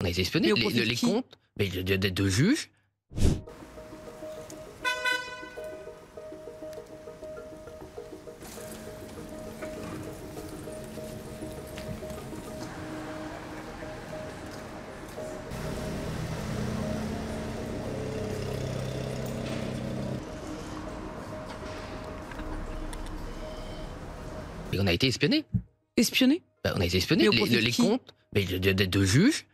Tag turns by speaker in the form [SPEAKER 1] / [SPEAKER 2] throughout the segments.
[SPEAKER 1] a été espionné. Les comptes de juges. Et on a été espionné.
[SPEAKER 2] Espionné?
[SPEAKER 1] On a été espionné. Les comptes de juges,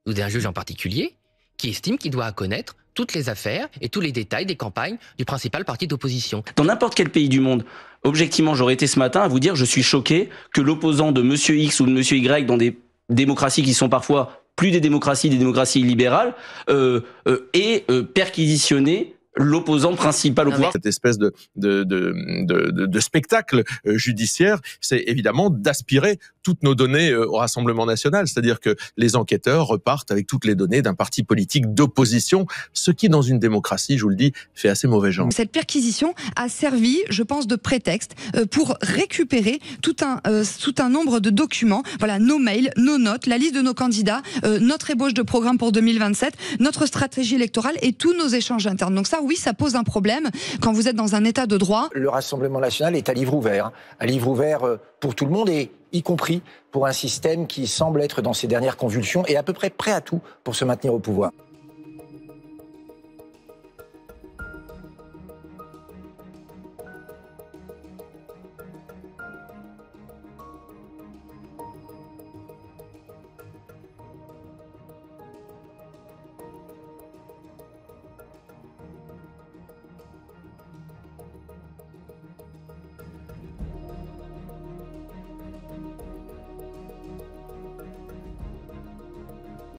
[SPEAKER 1] ou d'un juge en particulier, qui estime qu'il doit connaître toutes les affaires et tous les détails des campagnes du principal parti d'opposition.
[SPEAKER 3] Dans n'importe quel pays du monde, objectivement, j'aurais été ce matin à vous dire je suis choqué que l'opposant de Monsieur X ou de Monsieur Y dans des démocraties qui sont parfois plus des démocraties libérales, ait perquisitionné l'opposant principal au pouvoir.
[SPEAKER 4] Cette espèce de spectacle judiciaire, c'est évidemment d'aspirer toutes nos données au Rassemblement national. C'est-à-dire que les enquêteurs repartent avec toutes les données d'un parti politique d'opposition, ce qui, dans une démocratie, je vous le dis, fait assez mauvais genre.
[SPEAKER 5] Cette perquisition a servi, je pense, de prétexte pour récupérer tout un nombre de documents. Voilà, nos mails, nos notes, la liste de nos candidats, notre ébauche de programme pour 2027, notre stratégie électorale et tous nos échanges internes. Donc ça, oui, ça pose un problème quand vous êtes dans un état de droit.
[SPEAKER 6] Le Rassemblement national est à livre ouvert pour tout le monde, et y compris pour un système qui semble être dans ses dernières convulsions et à peu près prêt à tout pour se maintenir au pouvoir.